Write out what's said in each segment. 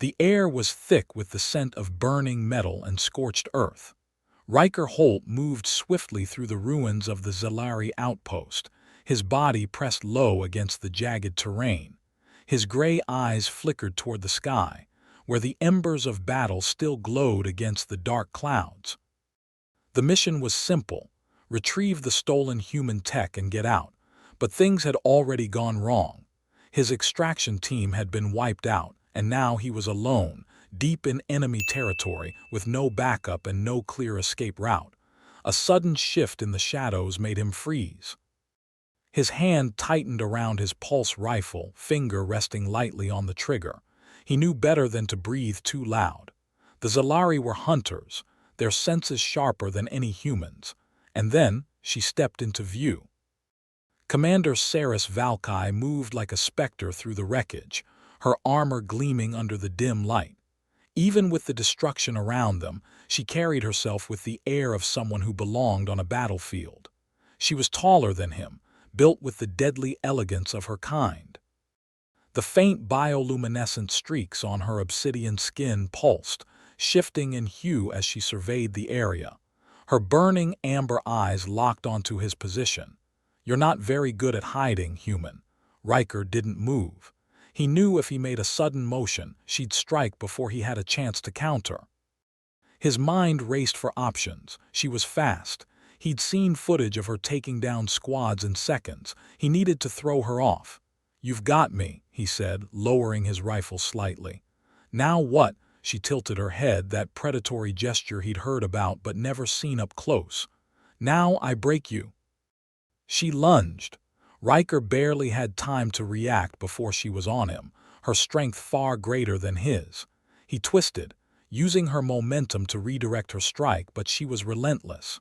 The air was thick with the scent of burning metal and scorched earth. Ryker Holt moved swiftly through the ruins of the Xelari outpost, his body pressed low against the jagged terrain. His gray eyes flickered toward the sky, where the embers of battle still glowed against the dark clouds. The mission was simple: retrieve the stolen human tech and get out. But things had already gone wrong. His extraction team had been wiped out, and now he was alone, deep in enemy territory, with no backup and no clear escape route. A sudden shift in the shadows made him freeze. His hand tightened around his pulse rifle, finger resting lightly on the trigger. He knew better than to breathe too loud. The Xelari were hunters, their senses sharper than any humans. And then she stepped into view. Commander Seris Val'kai moved like a specter through the wreckage, her armor gleaming under the dim light. Even with the destruction around them, she carried herself with the air of someone who belonged on a battlefield. She was taller than him, built with the deadly elegance of her kind. The faint bioluminescent streaks on her obsidian skin pulsed, shifting in hue as she surveyed the area. Her burning amber eyes locked onto his position. "You're not very good at hiding, human." Ryker didn't move. He knew if he made a sudden motion, she'd strike before he had a chance to counter. His mind raced for options. She was fast. He'd seen footage of her taking down squads in seconds. He needed to throw her off. "You've got me," he said, lowering his rifle slightly. "Now what?" She tilted her head, that predatory gesture he'd heard about but never seen up close. "Now I break you." She lunged. Ryker barely had time to react before she was on him, her strength far greater than his. He twisted, using her momentum to redirect her strike, but she was relentless.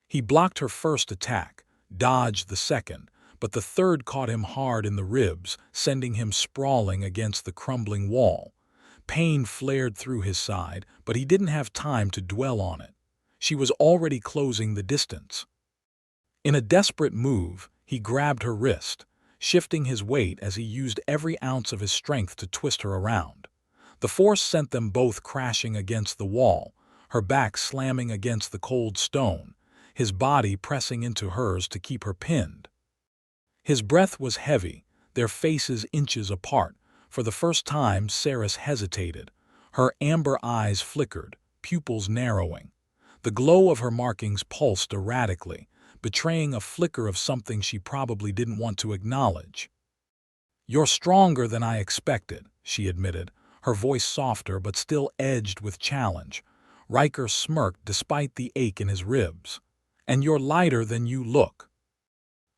He blocked her first attack, dodged the second, but the third caught him hard in the ribs, sending him sprawling against the crumbling wall. Pain flared through his side, but he didn't have time to dwell on it. She was already closing the distance. In a desperate move, he grabbed her wrist, shifting his weight as he used every ounce of his strength to twist her around. The force sent them both crashing against the wall, her back slamming against the cold stone, his body pressing into hers to keep her pinned. His breath was heavy, their faces inches apart. For the first time, Seris hesitated. Her amber eyes flickered, pupils narrowing. The glow of her markings pulsed erratically, betraying a flicker of something she probably didn't want to acknowledge. "You're stronger than I expected," she admitted, her voice softer but still edged with challenge. Ryker smirked despite the ache in his ribs. "And you're lighter than you look."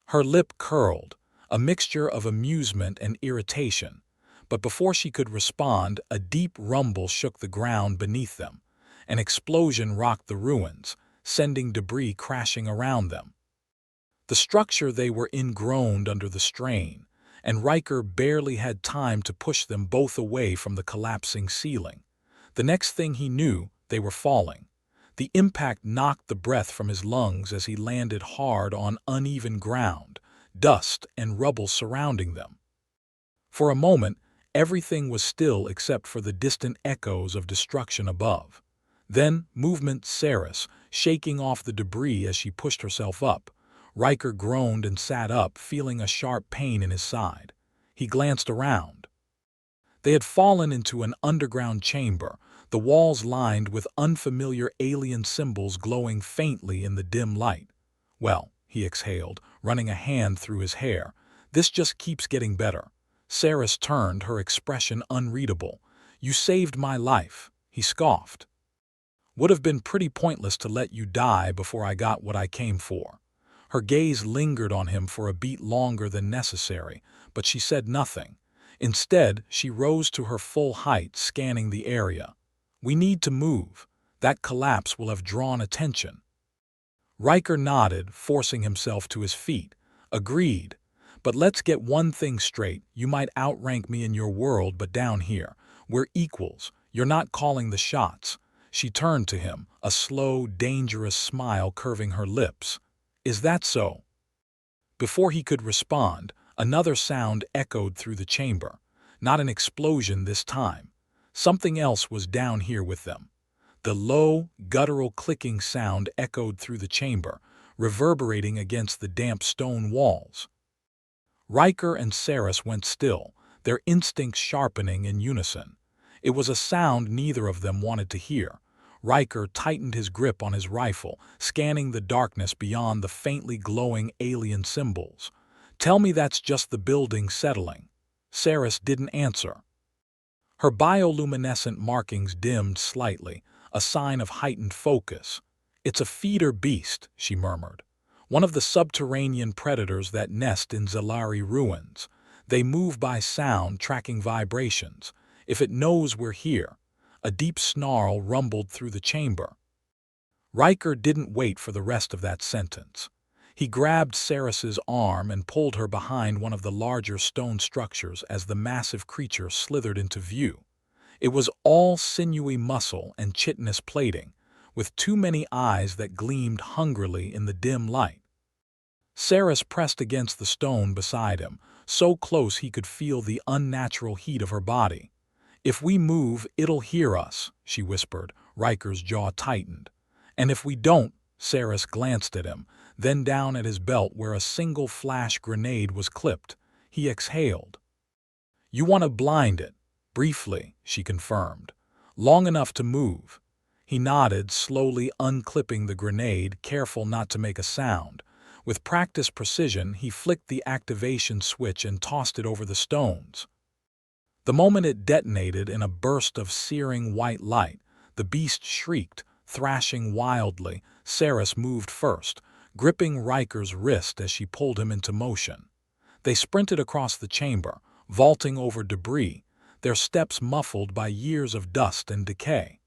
Her lip curled, a mixture of amusement and irritation. But before she could respond, a deep rumble shook the ground beneath them. An explosion rocked the ruins, sending debris crashing around them. The structure they were in groaned under the strain, and Ryker barely had time to push them both away from the collapsing ceiling. The next thing he knew, they were falling. The impact knocked the breath from his lungs as he landed hard on uneven ground, dust and rubble surrounding them. For a moment, everything was still except for the distant echoes of destruction above. Then, movement Seris, shaking off the debris as she pushed herself up. Ryker groaned and sat up, feeling a sharp pain in his side. He glanced around. They had fallen into an underground chamber, the walls lined with unfamiliar alien symbols glowing faintly in the dim light. "Well," he exhaled, running a hand through his hair, "this just keeps getting better." Seris turned, her expression unreadable. "You saved my life," he scoffed. "Would have been pretty pointless to let you die before I got what I came for." Her gaze lingered on him for a beat longer than necessary, but she said nothing. Instead, she rose to her full height, scanning the area. "We need to move. That collapse will have drawn attention." Ryker nodded, forcing himself to his feet. "Agreed. But let's get one thing straight. You might outrank me in your world, but down here, we're equals. You're not calling the shots." She turned to him, a slow, dangerous smile curving her lips. "Is that so?" Before he could respond, another sound echoed through the chamber. Not an explosion this time. Something else was down here with them. The low, guttural clicking sound echoed through the chamber, reverberating against the damp stone walls. Ryker and Seris went still, their instincts sharpening in unison. It was a sound neither of them wanted to hear. Ryker tightened his grip on his rifle, scanning the darkness beyond the faintly glowing alien symbols. "Tell me that's just the building settling." Seris didn't answer. Her bioluminescent markings dimmed slightly, a sign of heightened focus. "It's a feeder beast," she murmured. "One of the subterranean predators that nest in Xelari ruins. They move by sound, tracking vibrations. If it knows we're here." A deep snarl rumbled through the chamber. Ryker didn't wait for the rest of that sentence. He grabbed Seris's arm and pulled her behind one of the larger stone structures as the massive creature slithered into view. It was all sinewy muscle and chitinous plating, with too many eyes that gleamed hungrily in the dim light. Seris pressed against the stone beside him, so close he could feel the unnatural heat of her body. "If we move, it'll hear us," she whispered. Riker's jaw tightened. "And if we don't," Seris glanced at him, then down at his belt where a single flash grenade was clipped. He exhaled. "You want to blind it?" "Briefly," she confirmed. "Long enough to move." He nodded, slowly unclipping the grenade, careful not to make a sound. With practiced precision, he flicked the activation switch and tossed it over the stones. The moment it detonated in a burst of searing white light, the beast shrieked, thrashing wildly. Seris moved first, gripping Riker's wrist as she pulled him into motion. They sprinted across the chamber, vaulting over debris, their steps muffled by years of dust and decay.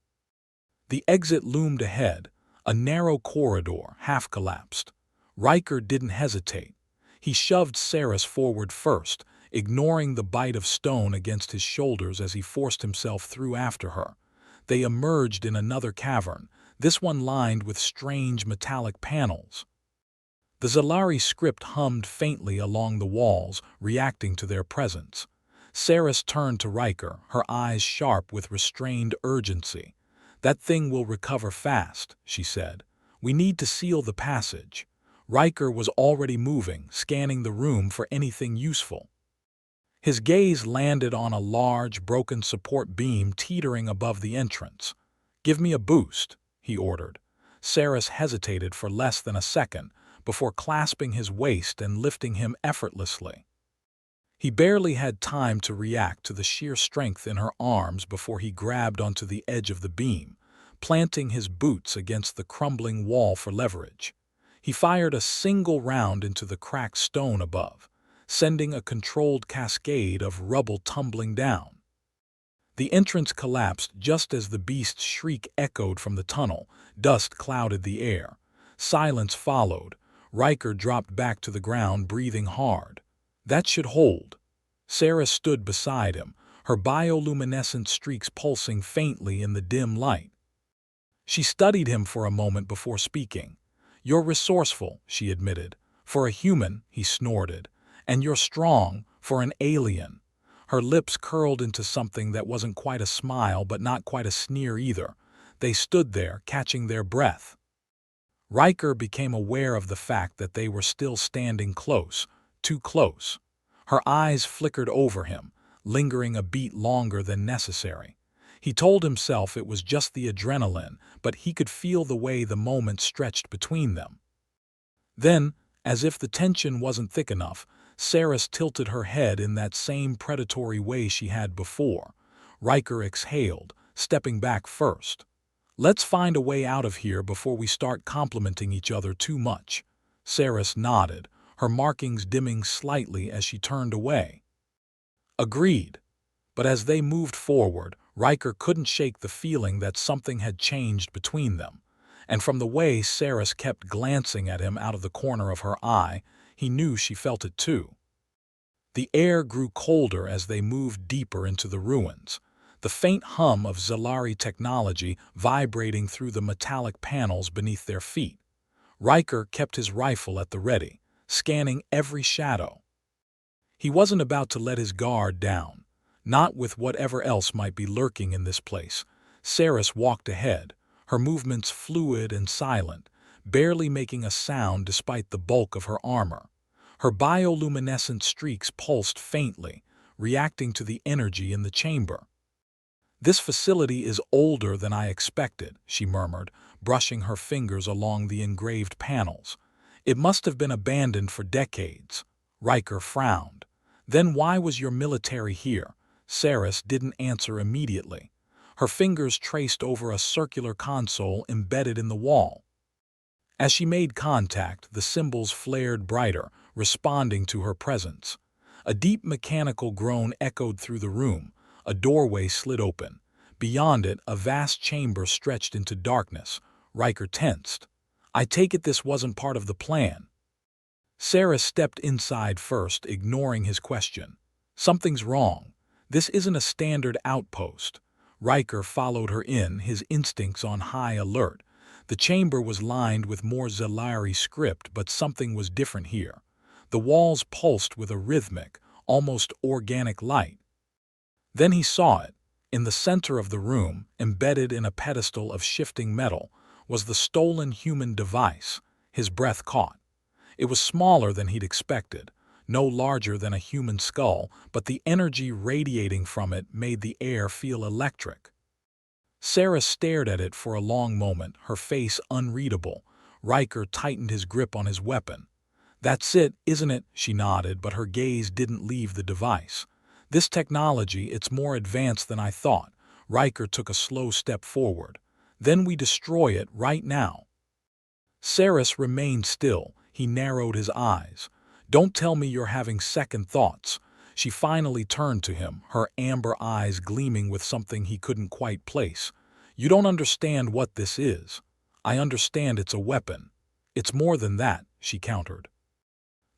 The exit loomed ahead, a narrow corridor, half-collapsed. Ryker didn't hesitate. He shoved Seris forward first, ignoring the bite of stone against his shoulders as he forced himself through after her. They emerged in another cavern, this one lined with strange metallic panels. The Xelari script hummed faintly along the walls, reacting to their presence. Seris turned to Ryker, her eyes sharp with restrained urgency. "That thing will recover fast," she said. "We need to seal the passage." Ryker was already moving, scanning the room for anything useful. His gaze landed on a large, broken support beam teetering above the entrance. "Give me a boost," he ordered. Seris hesitated for less than a second before clasping his waist and lifting him effortlessly. He barely had time to react to the sheer strength in her arms before he grabbed onto the edge of the beam, planting his boots against the crumbling wall for leverage. He fired a single round into the cracked stone above, sending a controlled cascade of rubble tumbling down. The entrance collapsed just as the beast's shriek echoed from the tunnel. Dust clouded the air. Silence followed. Ryker dropped back to the ground, breathing hard. "That should hold." Seris stood beside him, her bioluminescent streaks pulsing faintly in the dim light. She studied him for a moment before speaking. "You're resourceful," she admitted. "For a human," he snorted. "And you're strong, for an alien." Her lips curled into something that wasn't quite a smile but not quite a sneer either. They stood there, catching their breath. Ryker became aware of the fact that they were still standing close, too close. Her eyes flickered over him, lingering a beat longer than necessary. He told himself it was just the adrenaline, but he could feel the way the moment stretched between them. Then, as if the tension wasn't thick enough, Seris tilted her head in that same predatory way she had before. Ryker exhaled, stepping back first. "Let's find a way out of here before we start complimenting each other too much." Seris nodded, her markings dimming slightly as she turned away. "Agreed." But as they moved forward, Ryker couldn't shake the feeling that something had changed between them. And from the way Seris kept glancing at him out of the corner of her eye, he knew she felt it too. The air grew colder as they moved deeper into the ruins, the faint hum of Xelari technology vibrating through the metallic panels beneath their feet. Ryker kept his rifle at the ready, scanning every shadow. He wasn't about to let his guard down. not with whatever else might be lurking in this place. Seris walked ahead, her movements fluid and silent, barely making a sound despite the bulk of her armor. Her bioluminescent streaks pulsed faintly, reacting to the energy in the chamber. "This facility is older than I expected," she murmured, brushing her fingers along the engraved panels. "It must have been abandoned for decades." Ryker frowned. "Then why was your military here?" Seris didn't answer immediately. Her fingers traced over a circular console embedded in the wall. As she made contact, the symbols flared brighter, responding to her presence. A deep mechanical groan echoed through the room. A doorway slid open. Beyond it, a vast chamber stretched into darkness. Ryker tensed. "I take it this wasn't part of the plan." Seris stepped inside first, ignoring his question. "Something's wrong. This isn't a standard outpost." Ryker followed her in, his instincts on high alert. The chamber was lined with more Xelari script, but something was different here. The walls pulsed with a rhythmic, almost organic light. Then he saw it. In the center of the room, embedded in a pedestal of shifting metal, was the stolen human device. His breath caught. It was smaller than he'd expected, no larger than a human skull, but the energy radiating from it made the air feel electric. Seris stared at it for a long moment, her face unreadable. Ryker tightened his grip on his weapon. "That's it, isn't it?" She nodded, but her gaze didn't leave the device. "This technology, it's more advanced than I thought." Ryker took a slow step forward. "Then we destroy it right now." Seris remained still. He narrowed his eyes. "Don't tell me you're having second thoughts." She finally turned to him, her amber eyes gleaming with something he couldn't quite place. "You don't understand what this is." "I understand it's a weapon." "It's more than that," she countered.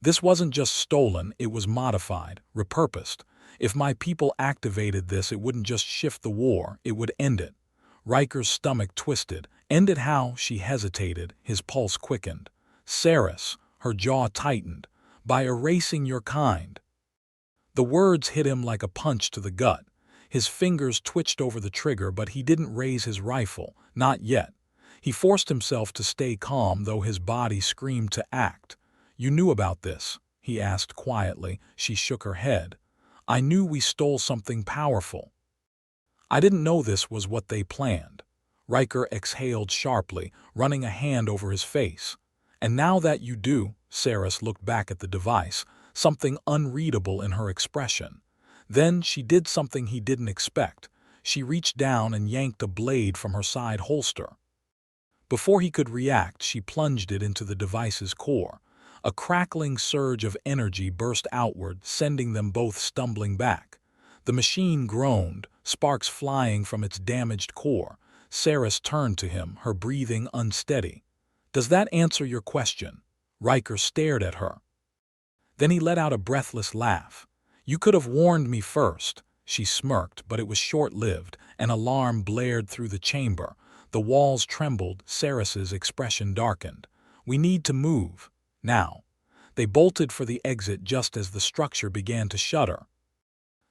"This wasn't just stolen, it was modified, repurposed. If my people activated this, it wouldn't just shift the war, it would end it." Riker's stomach twisted. "End it how?" She hesitated, his pulse quickened. "Seris," her jaw tightened, "by erasing your kind." The words hit him like a punch to the gut. His fingers twitched over the trigger, but he didn't raise his rifle, not yet. He forced himself to stay calm, though his body screamed to act. "You knew about this?" he asked quietly. She shook her head. "I knew we stole something powerful. I didn't know this was what they planned." Ryker exhaled sharply, running a hand over his face. "And now that you do," Seris looked back at the device, something unreadable in her expression. Then she did something he didn't expect. She reached down and yanked a blade from her side holster. Before he could react, she plunged it into the device's core. A crackling surge of energy burst outward, sending them both stumbling back. The machine groaned, sparks flying from its damaged core. Seris turned to him, her breathing unsteady. "Does that answer your question?" Ryker stared at her. Then he let out a breathless laugh. "You could have warned me first." She smirked, but it was short-lived. An alarm blared through the chamber. The walls trembled, Seris's expression darkened. "We need to move. Now." They bolted for the exit just as the structure began to shudder.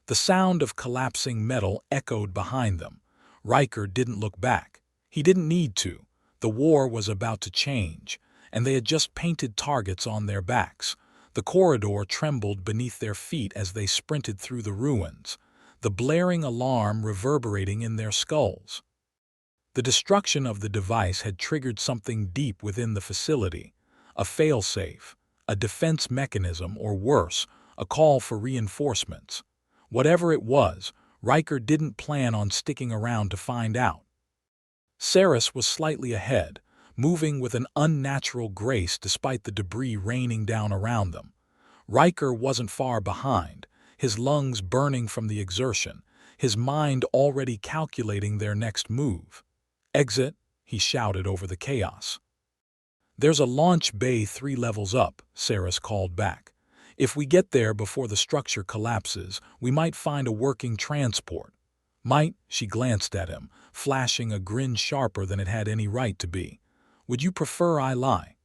The sound of collapsing metal echoed behind them. Ryker didn't look back. He didn't need to. The war was about to change, and they had just painted targets on their backs. The corridor trembled beneath their feet as they sprinted through the ruins, the blaring alarm reverberating in their skulls. The destruction of the device had triggered something deep within the facility, a failsafe, a defense mechanism, or worse, a call for reinforcements. Whatever it was, Ryker didn't plan on sticking around to find out. Seris was slightly ahead, moving with an unnatural grace despite the debris raining down around them. Ryker wasn't far behind, his lungs burning from the exertion, his mind already calculating their next move. "Exit," he shouted over the chaos. "There's a launch bay 3 levels up," Seris called back. "If we get there before the structure collapses, we might find a working transport." "Might?" She glanced at him, flashing a grin sharper than it had any right to be. "Would you prefer I lie?"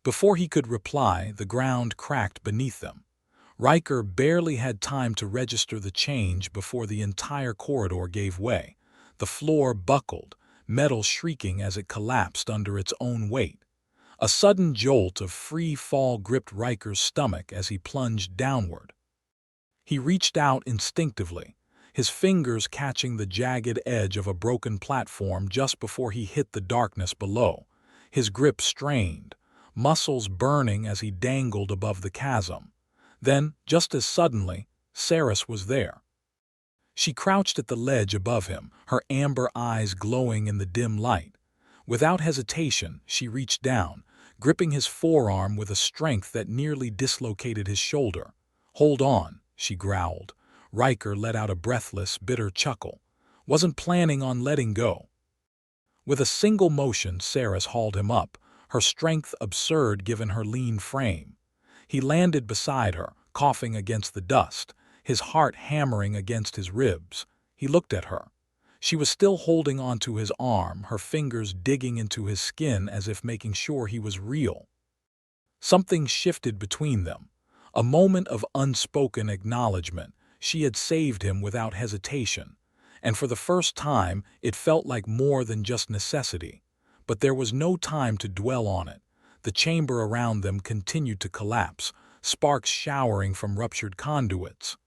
Before he could reply, the ground cracked beneath them. Ryker barely had time to register the change before the entire corridor gave way. The floor buckled, metal shrieking as it collapsed under its own weight. A sudden jolt of free fall gripped Ryker's stomach as he plunged downward. He reached out instinctively, his fingers catching the jagged edge of a broken platform just before he hit the darkness below. His grip strained, muscles burning as he dangled above the chasm. Then, just as suddenly, Seris was there. She crouched at the ledge above him, her amber eyes glowing in the dim light. Without hesitation, she reached down, gripping his forearm with a strength that nearly dislocated his shoulder. "Hold on," she growled. Ryker let out a breathless, bitter chuckle. Wasn't planning on letting go. With a single motion, Seris hauled him up, her strength absurd given her lean frame. He landed beside her, coughing against the dust, his heart hammering against his ribs. He looked at her. She was still holding onto his arm, her fingers digging into his skin as if making sure he was real. Something shifted between them. A moment of unspoken acknowledgement. She had saved him without hesitation. And for the first time, it felt like more than just necessity. But there was no time to dwell on it. The chamber around them continued to collapse, sparks showering from ruptured conduits.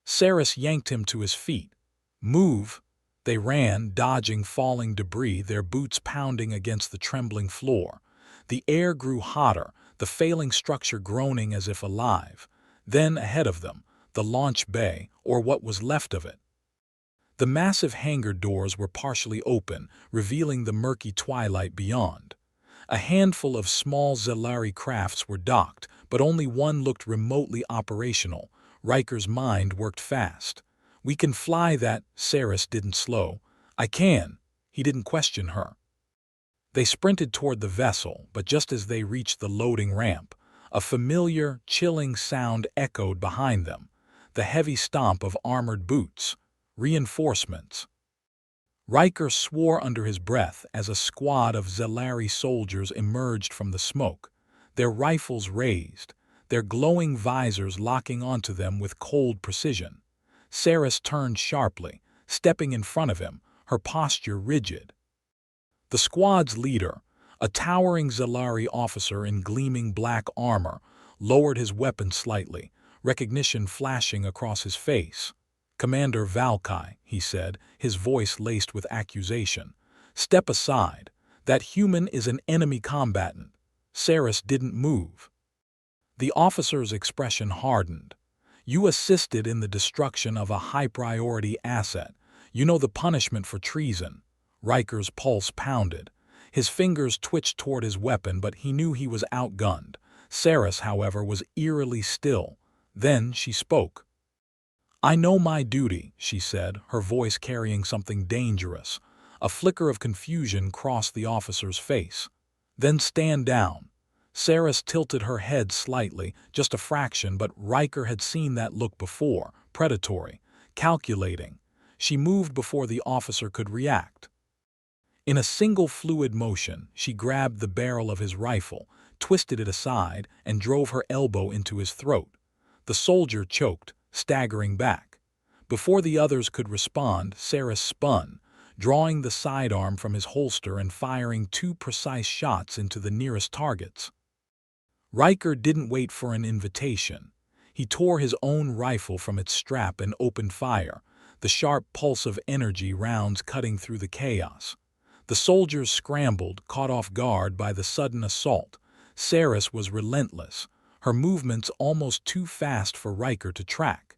Seris yanked him to his feet. "Move!" They ran, dodging falling debris, their boots pounding against the trembling floor. The air grew hotter, the failing structure groaning as if alive. Then, ahead of them, the launch bay, or what was left of it. The massive hangar doors were partially open, revealing the murky twilight beyond. A handful of small Xelari crafts were docked, but only one looked remotely operational. Ryker's mind worked fast. "We can fly that," Seris didn't slow. "I can." He didn't question her. They sprinted toward the vessel, but just as they reached the loading ramp, a familiar, chilling sound echoed behind them. The heavy stomp of armored boots. Reinforcements. Ryker swore under his breath as a squad of Xelari soldiers emerged from the smoke, their rifles raised, their glowing visors locking onto them with cold precision. Seris turned sharply, stepping in front of him, her posture rigid. The squad's leader, a towering Xelari officer in gleaming black armor, lowered his weapon slightly, recognition flashing across his face. "Commander Val'kai," he said, his voice laced with accusation. "Step aside. That human is an enemy combatant." Seris didn't move. The officer's expression hardened. "You assisted in the destruction of a high-priority asset. You know the punishment for treason." Ryker's pulse pounded. His fingers twitched toward his weapon, but he knew he was outgunned. Seris, however, was eerily still. Then she spoke. "I know my duty," she said, her voice carrying something dangerous. A flicker of confusion crossed the officer's face. "Then stand down." Seris tilted her head slightly, just a fraction, but Ryker had seen that look before, predatory, calculating. She moved before the officer could react. In a single fluid motion, she grabbed the barrel of his rifle, twisted it aside, and drove her elbow into his throat. The soldier choked, staggering back. Before the others could respond, Seris spun, drawing the sidearm from his holster and firing 2 precise shots into the nearest targets. Ryker didn't wait for an invitation. He tore his own rifle from its strap and opened fire, the sharp pulse of energy rounds cutting through the chaos. The soldiers scrambled, caught off guard by the sudden assault. Seris was relentless, her movements almost too fast for Ryker to track.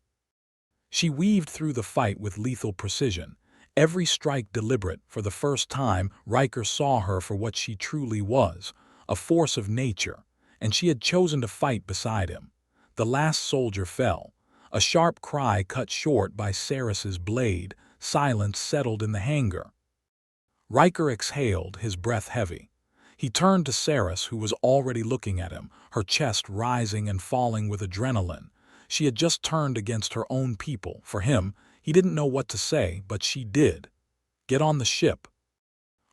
She weaved through the fight with lethal precision, every strike deliberate. For the first time, Ryker saw her for what she truly was, a force of nature, and she had chosen to fight beside him. The last soldier fell. A sharp cry cut short by Seris's blade. Silence settled in the hangar. Ryker exhaled, his breath heavy. He turned to Seris, who was already looking at him, her chest rising and falling with adrenaline. She had just turned against her own people. For him, he didn't know what to say, but she did. "Get on the ship."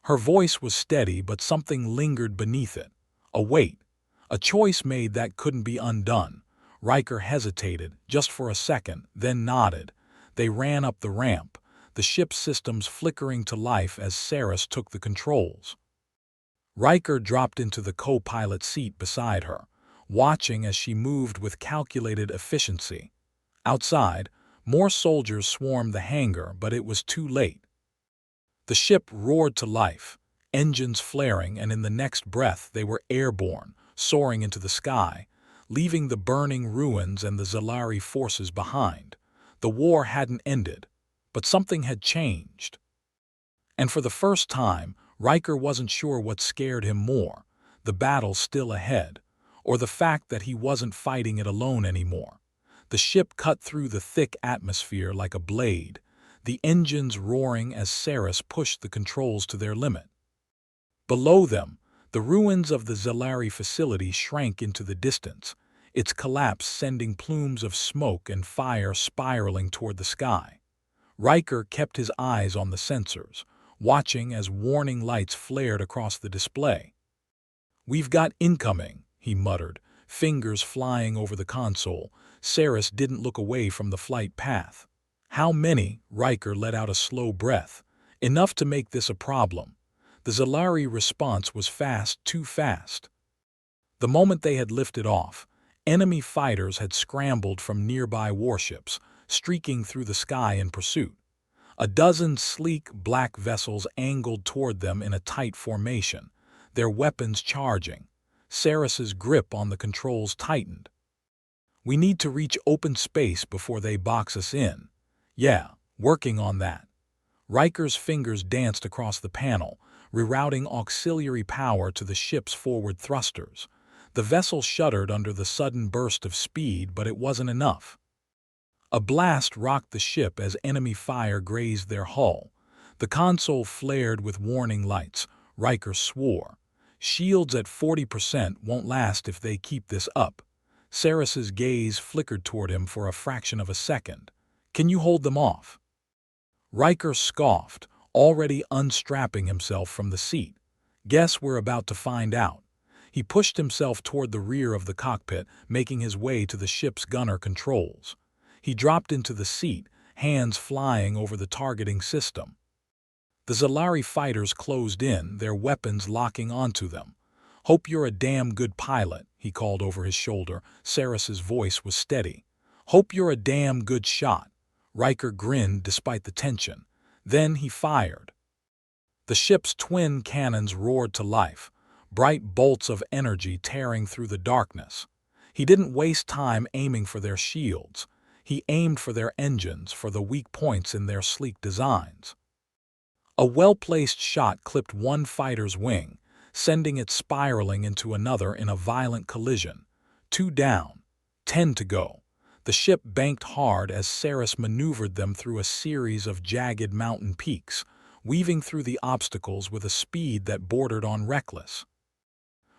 Her voice was steady, but something lingered beneath it. A weight. A choice made that couldn't be undone. Ryker hesitated, just for a second, then nodded. They ran up the ramp, the ship's systems flickering to life as Seris took the controls. Ryker dropped into the co-pilot seat beside her, watching as she moved with calculated efficiency. Outside, more soldiers swarmed the hangar, but it was too late. The ship roared to life, engines flaring, and in the next breath they were airborne, soaring into the sky, leaving the burning ruins and the Xelari forces behind. The war hadn't ended, but something had changed. And for the first time, Ryker wasn't sure what scared him more, the battle still ahead, or the fact that he wasn't fighting it alone anymore. The ship cut through the thick atmosphere like a blade, the engines roaring as Seris pushed the controls to their limit. Below them, the ruins of the Xelari facility shrank into the distance, its collapse sending plumes of smoke and fire spiraling toward the sky. Ryker kept his eyes on the sensors, watching as warning lights flared across the display. "We've got incoming," he muttered, fingers flying over the console. Seris didn't look away from the flight path. "How many?" Ryker let out a slow breath. "Enough to make this a problem." The Xelari response was fast, too fast. The moment they had lifted off, enemy fighters had scrambled from nearby warships, streaking through the sky in pursuit. A dozen sleek black vessels angled toward them in a tight formation, their weapons charging. Seris's grip on the controls tightened. "We need to reach open space before they box us in." "Yeah, working on that." Ryker's fingers danced across the panel, rerouting auxiliary power to the ship's forward thrusters. The vessel shuddered under the sudden burst of speed, but it wasn't enough. A blast rocked the ship as enemy fire grazed their hull. The console flared with warning lights. Ryker swore. "Shields at 40% won't last if they keep this up." Seris's gaze flickered toward him for a fraction of a second. "Can you hold them off?" Ryker scoffed, already unstrapping himself from the seat. "Guess we're about to find out." He pushed himself toward the rear of the cockpit, making his way to the ship's gunner controls. He dropped into the seat, hands flying over the targeting system. The Xelari fighters closed in, their weapons locking onto them. "Hope you're a damn good pilot," he called over his shoulder. Seris's voice was steady. "Hope you're a damn good shot." Ryker grinned despite the tension. Then he fired. The ship's twin cannons roared to life, bright bolts of energy tearing through the darkness. He didn't waste time aiming for their shields. He aimed for their engines, for the weak points in their sleek designs. A well-placed shot clipped one fighter's wing, sending it spiraling into another in a violent collision. 2 down, 10 to go. The ship banked hard as Seris maneuvered them through a series of jagged mountain peaks, weaving through the obstacles with a speed that bordered on reckless.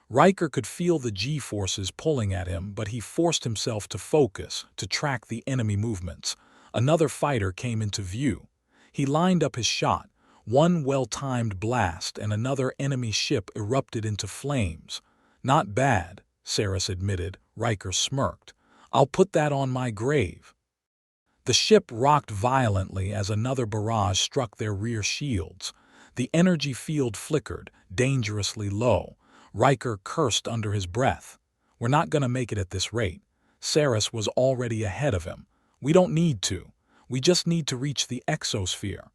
Ryker could feel the G-forces pulling at him, but he forced himself to focus, to track the enemy movements. Another fighter came into view. He lined up his shot. One well-timed blast and another enemy ship erupted into flames. "Not bad," Seris admitted. Ryker smirked. "I'll put that on my grave." The ship rocked violently as another barrage struck their rear shields. The energy field flickered, dangerously low. Ryker cursed under his breath. "We're not going to make it at this rate." Seris was already ahead of him. "We don't need to. We just need to reach the exosphere."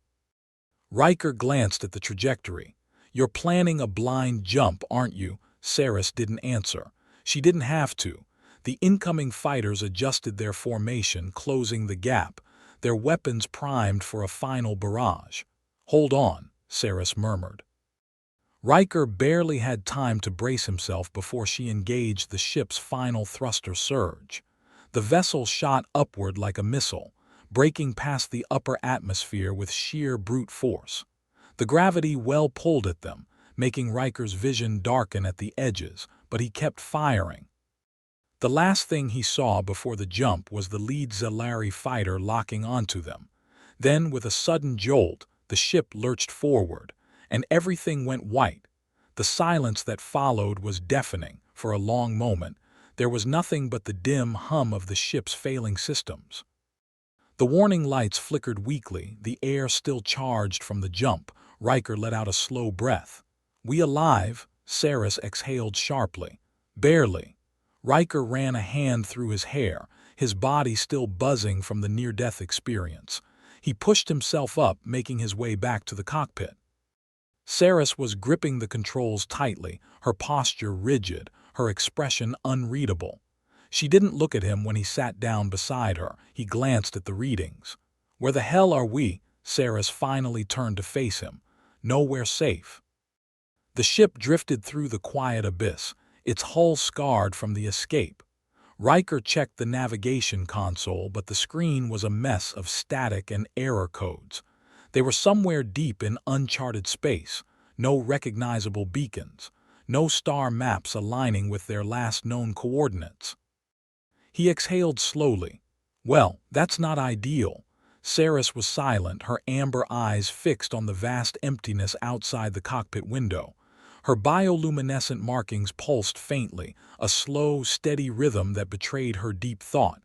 Ryker glanced at the trajectory. "You're planning a blind jump, aren't you?" Seris didn't answer. She didn't have to. The incoming fighters adjusted their formation, closing the gap, their weapons primed for a final barrage. "Hold on," Seris murmured. Ryker barely had time to brace himself before she engaged the ship's final thruster surge. The vessel shot upward like a missile, breaking past the upper atmosphere with sheer brute force. The gravity well pulled at them, making Ryker's vision darken at the edges, but he kept firing. The last thing he saw before the jump was the lead Xelari fighter locking onto them. Then, with a sudden jolt, the ship lurched forward, and everything went white. The silence that followed was deafening. For a long moment, There was nothing but the dim hum of the ship's failing systems. The warning lights flickered weakly, the air still charged from the jump. Ryker let out a slow breath. "We alive?" Seris exhaled sharply. "Barely." Ryker ran a hand through his hair, his body still buzzing from the near-death experience. He pushed himself up, making his way back to the cockpit. Seris was gripping the controls tightly, her posture rigid, her expression unreadable. She didn't look at him when he sat down beside her. He glanced at the readings. "Where the hell are we?" Seris finally turned to face him. "Nowhere safe." The ship drifted through the quiet abyss, its hull scarred from the escape. Ryker checked the navigation console, but the screen was a mess of static and error codes. They were somewhere deep in uncharted space, no recognizable beacons, no star maps aligning with their last known coordinates. He exhaled slowly. "Well, that's not ideal." Seris was silent, her amber eyes fixed on the vast emptiness outside the cockpit window. Her bioluminescent markings pulsed faintly, a slow, steady rhythm that betrayed her deep thought.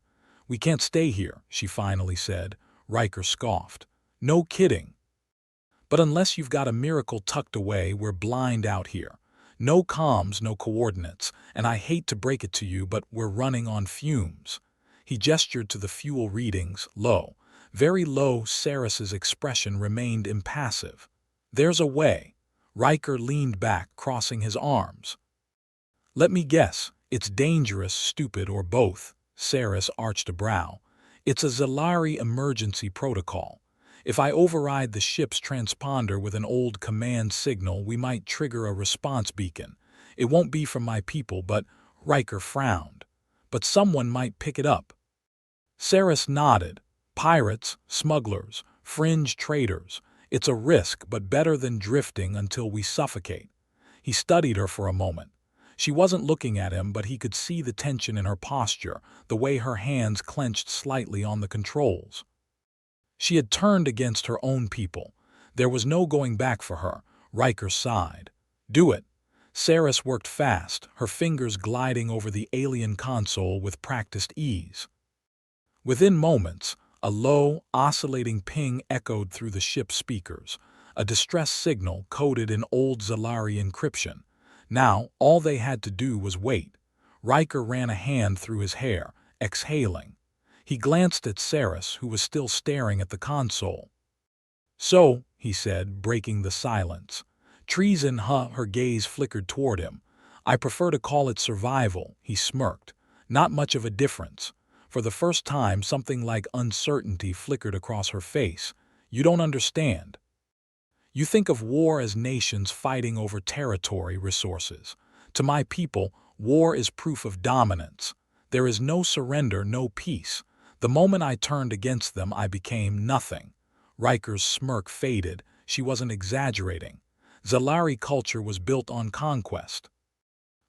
"We can't stay here," she finally said. Ryker scoffed. "No kidding. But unless you've got a miracle tucked away, we're blind out here. No comms, no coordinates, and I hate to break it to you, but we're running on fumes." He gestured to the fuel readings, low. Very low. Seris's expression remained impassive. "There's a way." Ryker leaned back, crossing his arms. "Let me guess. It's dangerous, stupid, or both." Seris arched a brow. "It's a Xelari emergency protocol. If I override the ship's transponder with an old command signal, we might trigger a response beacon. It won't be from my people, but—" Ryker frowned. "But someone might pick it up." Seris nodded. "Pirates, smugglers, fringe traders. It's a risk, but better than drifting until we suffocate." He studied her for a moment. She wasn't looking at him, but he could see the tension in her posture, the way her hands clenched slightly on the controls. She had turned against her own people. There was no going back for her. Ryker sighed. "Do it." Seris worked fast, her fingers gliding over the alien console with practiced ease. Within moments, a low, oscillating ping echoed through the ship's speakers, a distress signal coded in old Xelari encryption. Now, all they had to do was wait. Ryker ran a hand through his hair, exhaling. He glanced at Seris, who was still staring at the console. "So," he said, breaking the silence. "Treason, huh?" Her gaze flickered toward him. "I prefer to call it survival," he smirked. "Not much of a difference." For the first time, something like uncertainty flickered across her face. "You don't understand. You think of war as nations fighting over territory, resources. To my people, war is proof of dominance. There is no surrender, no peace. The moment I turned against them, I became nothing." Ryker's smirk faded. She wasn't exaggerating. Xelari culture was built on conquest.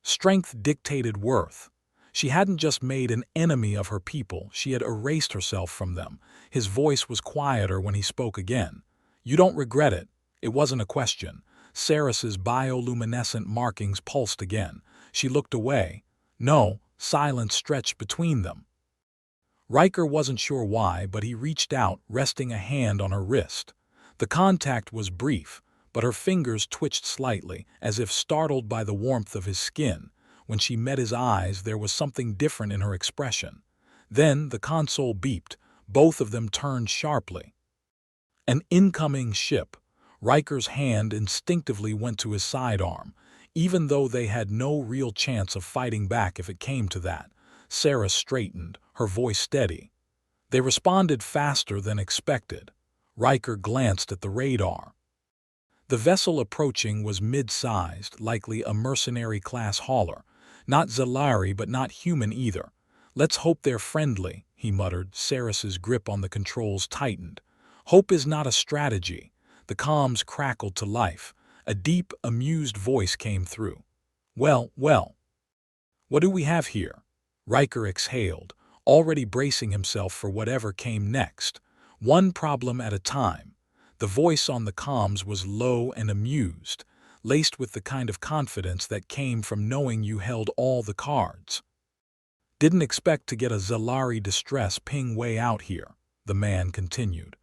Strength dictated worth. She hadn't just made an enemy of her people, she had erased herself from them. His voice was quieter when he spoke again. "You don't regret it." It wasn't a question. Seris's bioluminescent markings pulsed again. She looked away. No, silence stretched between them. Ryker wasn't sure why, but he reached out, resting a hand on her wrist. The contact was brief, but her fingers twitched slightly, as if startled by the warmth of his skin. When she met his eyes, there was something different in her expression. Then the console beeped. Both of them turned sharply. An incoming ship. Ryker's hand instinctively went to his sidearm, even though they had no real chance of fighting back if it came to that. Seris straightened, her voice steady. They responded faster than expected. Ryker glanced at the radar. The vessel approaching was mid-sized, likely a mercenary-class hauler. Not Xelari, but not human either. "Let's hope they're friendly," he muttered. Seris's grip on the controls tightened. "Hope is not a strategy." The comms crackled to life. A deep, amused voice came through. Well. What do we have here?" Ryker exhaled, already bracing himself for whatever came next. "One problem at a time." The voice on the comms was low and amused, laced with the kind of confidence that came from knowing you held all the cards. Didn't expect to get a Xelari distress ping way out here, the man continued.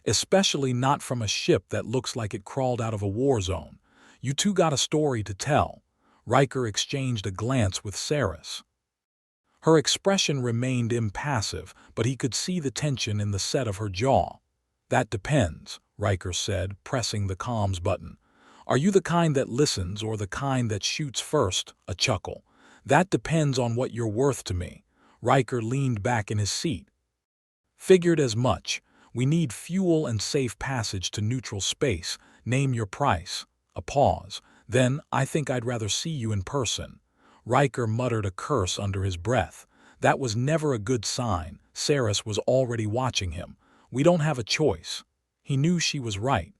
Especially not from a ship that looks like it crawled out of a war zone. You two got a story to tell. Ryker exchanged a glance with Seris. Her expression remained impassive, but he could see the tension in the set of her jaw. That depends, Ryker said, pressing the comms button. Are you the kind that listens or the kind that shoots first? A chuckle. That depends on what you're worth to me. Ryker leaned back in his seat. Figured as much. We need fuel and safe passage to neutral space. Name your price. A pause. Then, I think I'd rather see you in person. Ryker muttered a curse under his breath. That was never a good sign. Seris was already watching him. We don't have a choice. He knew she was right.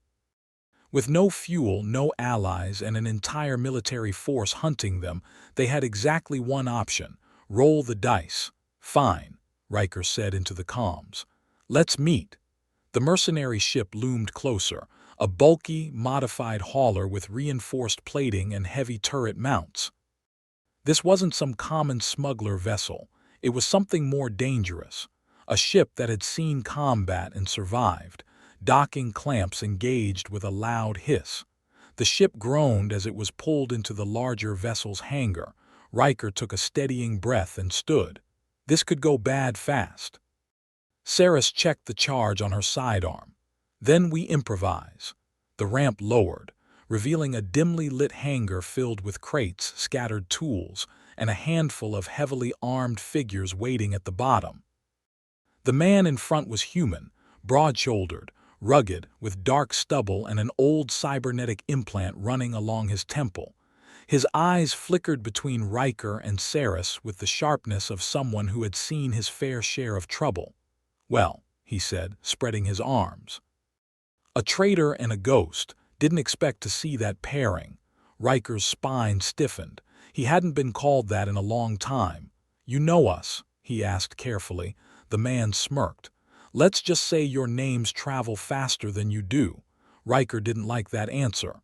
With no fuel, no allies, and an entire military force hunting them, they had exactly one option. Roll the dice. Fine, Ryker said into the comms. Let's meet. The mercenary ship loomed closer, a bulky, modified hauler with reinforced plating and heavy turret mounts. This wasn't some common smuggler vessel. It was something more dangerous. A ship that had seen combat and survived. Docking clamps engaged with a loud hiss. The ship groaned as it was pulled into the larger vessel's hangar. Ryker took a steadying breath and stood. This could go bad fast. Seris checked the charge on her sidearm. Then we improvise. The ramp lowered, revealing a dimly lit hangar filled with crates, scattered tools, and a handful of heavily armed figures waiting at the bottom. The man in front was human, broad-shouldered, rugged, with dark stubble and an old cybernetic implant running along his temple. His eyes flickered between Ryker and Seris with the sharpness of someone who had seen his fair share of trouble. Well, he said, spreading his arms. A traitor and a ghost. Didn't expect to see that pairing. Ryker's spine stiffened. He hadn't been called that in a long time. You know us, he asked carefully. The man smirked. Let's just say your names travel faster than you do. Ryker didn't like that answer.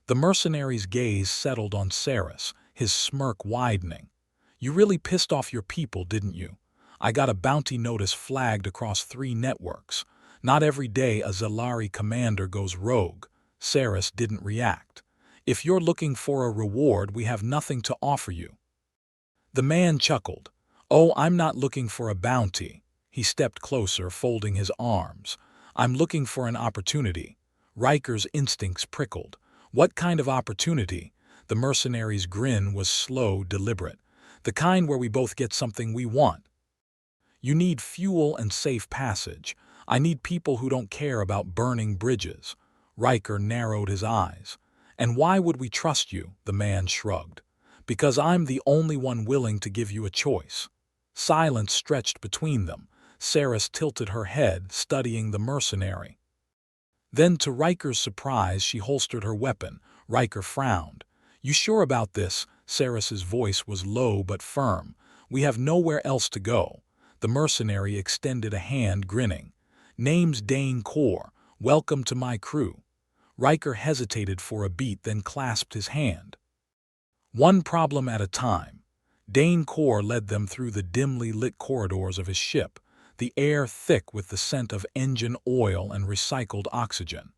The mercenary's gaze settled on Seris, his smirk widening. You really pissed off your people, didn't you? I got a bounty notice flagged across 3 networks. Not every day a Xelari commander goes rogue. Seris didn't react. If you're looking for a reward, we have nothing to offer you. The man chuckled. Oh, I'm not looking for a bounty. He stepped closer, folding his arms. I'm looking for an opportunity. Ryker's instincts prickled. What kind of opportunity? The mercenary's grin was slow, deliberate. The kind where we both get something we want. You need fuel and safe passage. I need people who don't care about burning bridges. Ryker narrowed his eyes. And why would we trust you? The man shrugged. Because I'm the only one willing to give you a choice. Silence stretched between them. Seris tilted her head, studying the mercenary. Then, to Ryker's surprise, she holstered her weapon. Ryker frowned. You sure about this? Seris's voice was low but firm. We have nowhere else to go. The mercenary extended a hand, grinning. Name's Dane Core. Welcome to my crew. Ryker hesitated for a beat, then clasped his hand. One problem at a time. Dane Core led them through the dimly lit corridors of his ship, the air thick with the scent of engine oil and recycled oxygen.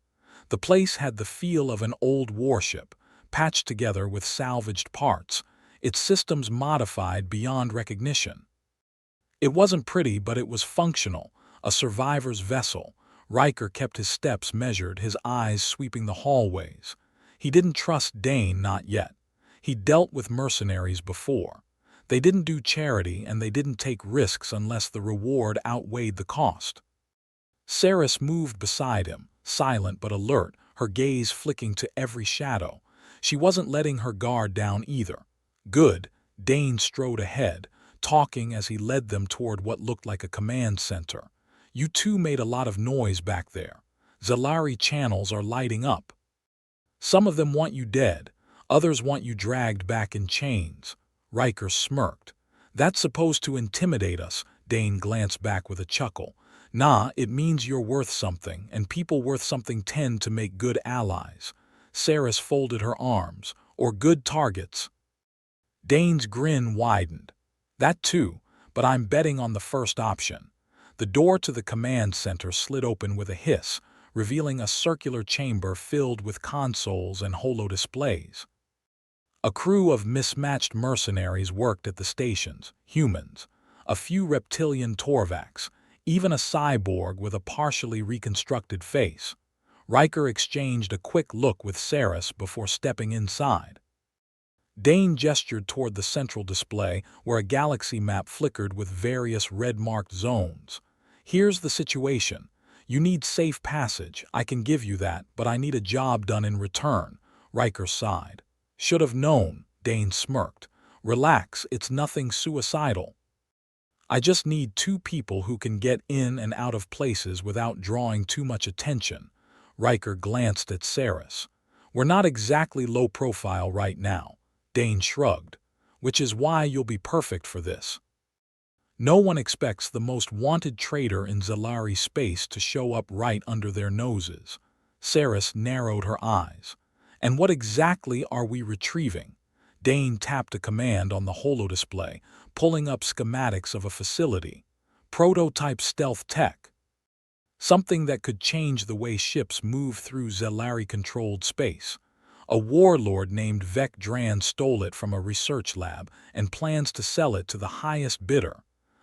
The place had the feel of an old warship, patched together with salvaged parts, its systems modified beyond recognition. It wasn't pretty, but it was functional, a survivor's vessel. Ryker kept his steps measured, his eyes sweeping the hallways. He didn't trust Dane, not yet. He'd dealt with mercenaries before. They didn't do charity, and they didn't take risks unless the reward outweighed the cost. Seris moved beside him, silent but alert, her gaze flicking to every shadow. She wasn't letting her guard down either. Good, Dane strode ahead, talking as he led them toward what looked like a command center. You two made a lot of noise back there. Xelari channels are lighting up. Some of them want you dead, others want you dragged back in chains. Ryker smirked. That's supposed to intimidate us. Dane glanced back with a chuckle. Nah, it means you're worth something, and people worth something tend to make good allies. Seris folded her arms. Or good targets. Dane's grin widened. That too, but I'm betting on the first option. The door to the command center slid open with a hiss, revealing a circular chamber filled with consoles and holo-displays. A crew of mismatched mercenaries worked at the stations, humans, a few reptilian Torvacs, even a cyborg with a partially reconstructed face. Ryker exchanged a quick look with Seris before stepping inside. Dane gestured toward the central display where a galaxy map flickered with various red-marked zones. "Here's the situation. You need safe passage. I can give you that, but I need a job done in return." Ryker sighed. "Should have known," Dane smirked. "Relax, it's nothing suicidal. I just need 2 people who can get in and out of places without drawing too much attention." Ryker glanced at Seris. "We're not exactly low profile right now." Dane shrugged. "Which is why you'll be perfect for this. No one expects the most wanted traitor in Xelari space to show up right under their noses." Seris narrowed her eyes. "And what exactly are we retrieving?" Dane tapped a command on the holo-display, pulling up schematics of a facility. "Prototype stealth tech. Something that could change the way ships move through Xelari-controlled space. A warlord named Vec Dran stole it from a research lab and plans to sell it to the highest bidder.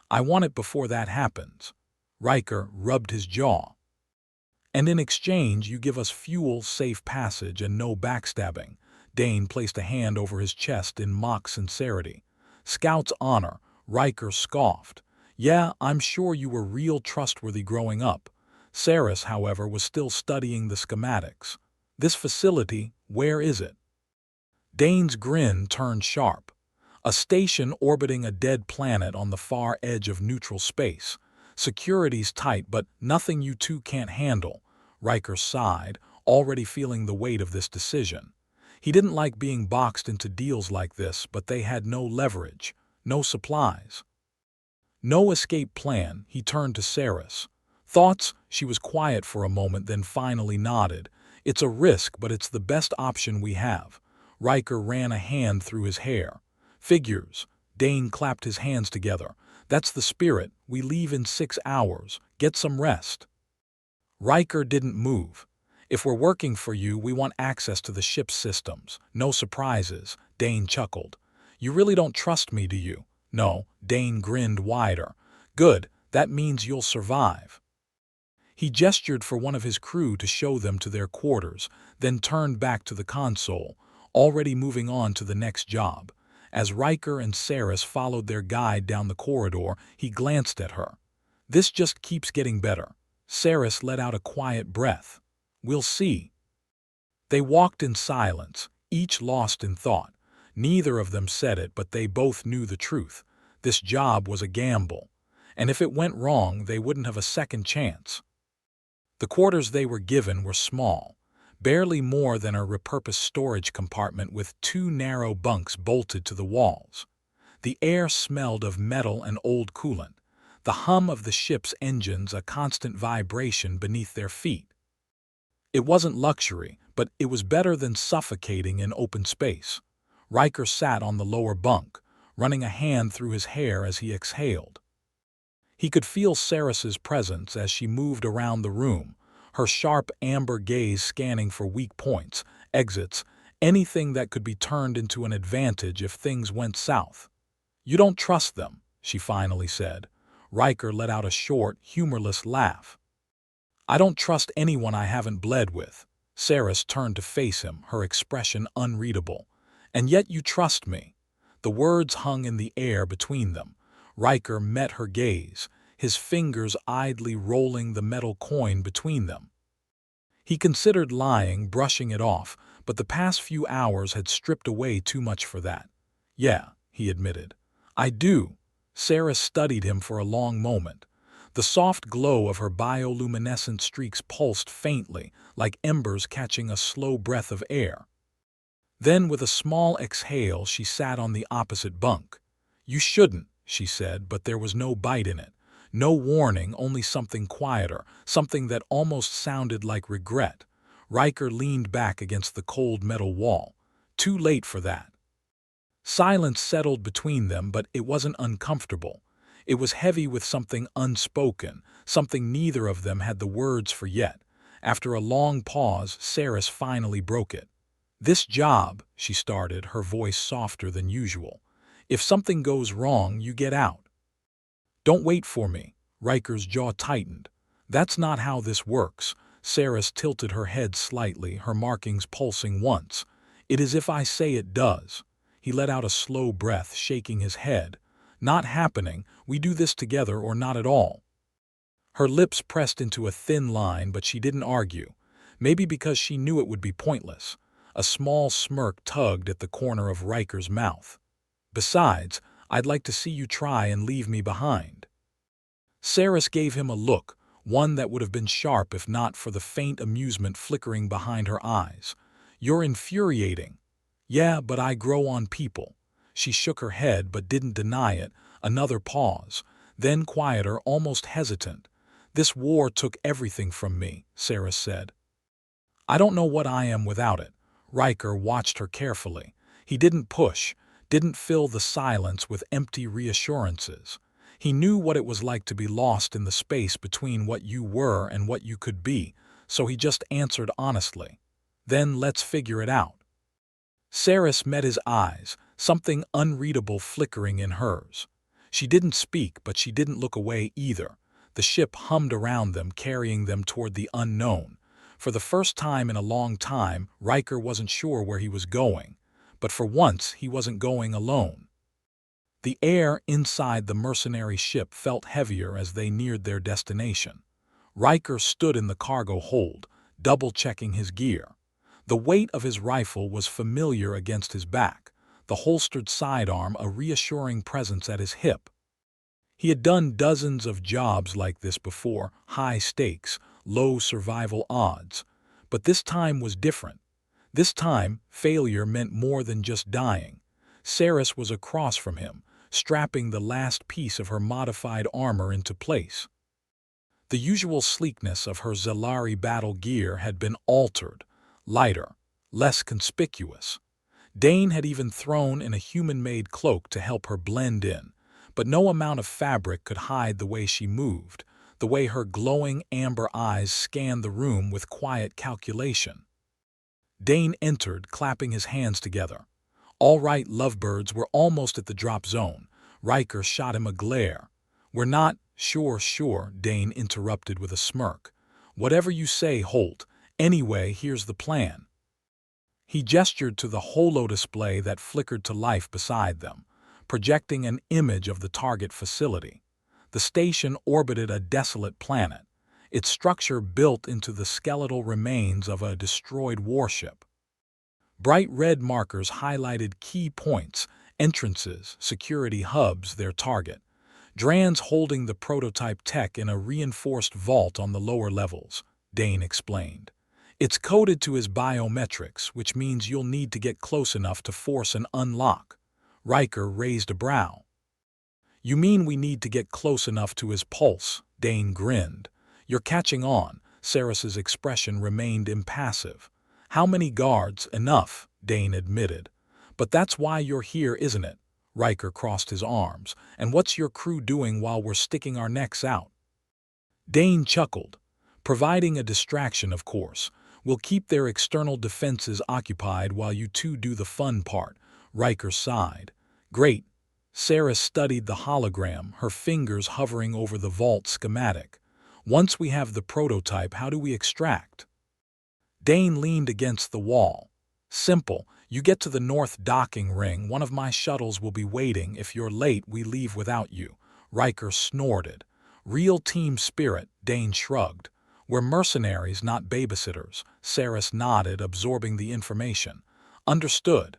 I want it before that happens." Ryker rubbed his jaw. "And in exchange you give us fuel, safe passage, and no backstabbing." Dane placed a hand over his chest in mock sincerity. "Scout's honor," Ryker scoffed. "Yeah, I'm sure you were real trustworthy growing up." Seris, however, was still studying the schematics. "This facility, where is it?" Dane's grin turned sharp. "A station orbiting a dead planet on the far edge of neutral space. Security's tight, but nothing you two can't handle." Ryker sighed, already feeling the weight of this decision. He didn't like being boxed into deals like this, but they had no leverage, no supplies, no escape plan. He turned to Seris. "Thoughts?" She was quiet for a moment, then finally nodded. "It's a risk, but it's the best option we have." Ryker ran a hand through his hair. "Figures." Dane clapped his hands together. "That's the spirit. We leave in 6 hours. Get some rest." Ryker didn't move. "If we're working for you, we want access to the ship's systems. No surprises." Dane chuckled. "You really don't trust me, do you?" "No." Dane grinned wider. "Good. That means you'll survive." He gestured for one of his crew to show them to their quarters, then turned back to the console, already moving on to the next job. As Ryker and Seris followed their guide down the corridor, he glanced at her. "This just keeps getting better." Seris let out a quiet breath. "We'll see." They walked in silence, each lost in thought. Neither of them said it, but they both knew the truth. This job was a gamble, and if it went wrong, they wouldn't have a second chance. The quarters they were given were small, barely more than a repurposed storage compartment with 2 narrow bunks bolted to the walls. The air smelled of metal and old coolant, the hum of the ship's engines a constant vibration beneath their feet. It wasn't luxury, but it was better than suffocating in open space. Ryker sat on the lower bunk, running a hand through his hair as he exhaled. He could feel Seris's presence as she moved around the room, her sharp amber gaze scanning for weak points, exits, anything that could be turned into an advantage if things went south. "You don't trust them," she finally said. Ryker let out a short, humorless laugh. "I don't trust anyone I haven't bled with." Seris turned to face him, her expression unreadable. "And yet you trust me." The words hung in the air between them. Ryker met her gaze, his fingers idly rolling the metal coin between them. He considered lying, brushing it off, but the past few hours had stripped away too much for that. "Yeah," he admitted. "I do." Seris studied him for a long moment. The soft glow of her bioluminescent streaks pulsed faintly, like embers catching a slow breath of air. Then, with a small exhale, she sat on the opposite bunk. "You shouldn't," she said, but there was no bite in it. No warning, only something quieter, something that almost sounded like regret. Ryker leaned back against the cold metal wall. "Too late for that." Silence settled between them, but it wasn't uncomfortable. It was heavy with something unspoken, something neither of them had the words for yet. After a long pause, Seris finally broke it. "This job," she started, her voice softer than usual. "If something goes wrong, you get out." "Don't wait for me." Ryker's jaw tightened. "That's not how this works." Seris tilted her head slightly, her markings pulsing once. "It is if I say it does." He let out a slow breath, shaking his head. "Not happening. We do this together or not at all." Her lips pressed into a thin line, but she didn't argue. Maybe because she knew it would be pointless. A small smirk tugged at the corner of Ryker's mouth. "Besides, I'd like to see you try and leave me behind." Seris gave him a look, one that would have been sharp if not for the faint amusement flickering behind her eyes. "You're infuriating." "Yeah, but I grow on people." She shook her head but didn't deny it. Another pause. Then quieter, almost hesitant. "This war took everything from me," Seris said. "I don't know what I am without it." Ryker watched her carefully. He didn't push, didn't fill the silence with empty reassurances. He knew what it was like to be lost in the space between what you were and what you could be, so he just answered honestly. "Then let's figure it out." Seris met his eyes, something unreadable flickering in hers. She didn't speak, but she didn't look away either. The ship hummed around them, carrying them toward the unknown. For the first time in a long time, Ryker wasn't sure where he was going. But for once, he wasn't going alone. The air inside the mercenary ship felt heavier as they neared their destination. Ryker stood in the cargo hold, double-checking his gear. The weight of his rifle was familiar against his back, the holstered sidearm a reassuring presence at his hip. He had done dozens of jobs like this before, high stakes, low survival odds. But this time was different. This time, failure meant more than just dying. Seris was across from him, strapping the last piece of her modified armor into place. The usual sleekness of her Xelari battle gear had been altered, lighter, less conspicuous. Dane had even thrown in a human-made cloak to help her blend in, but no amount of fabric could hide the way she moved, the way her glowing amber eyes scanned the room with quiet calculation. Dane entered, clapping his hands together. "All right, lovebirds, we're almost at the drop zone." Ryker shot him a glare. "We're not—" Sure, Dane interrupted with a smirk. "Whatever you say, Holt. Anyway, here's the plan." He gestured to the holo-display that flickered to life beside them, projecting an image of the target facility. The station orbited a desolate planet, its structure built into the skeletal remains of a destroyed warship. Bright red markers highlighted key points, entrances, security hubs, their target. Drans holding the prototype tech in a reinforced vault on the lower levels, Dane explained. "It's coded to his biometrics, which means you'll need to get close enough to force an unlock." Ryker raised a brow. "You mean we need to get close enough to his pulse?" Dane grinned. "You're catching on." Seris's expression remained impassive. "How many guards?" "Enough," Dane admitted. "But that's why you're here, isn't it?" Ryker crossed his arms. "And what's your crew doing while we're sticking our necks out?" Dane chuckled. "Providing a distraction, of course. We'll keep their external defenses occupied while you two do the fun part." Ryker sighed. "Great." Seris studied the hologram, her fingers hovering over the vault schematic. "Once we have the prototype, how do we extract?" Dane leaned against the wall. "Simple. You get to the north docking ring. One of my shuttles will be waiting. If you're late, we leave without you." Ryker snorted. "Real team spirit," Dane shrugged. "We're mercenaries, not babysitters." Seris nodded, absorbing the information. "Understood."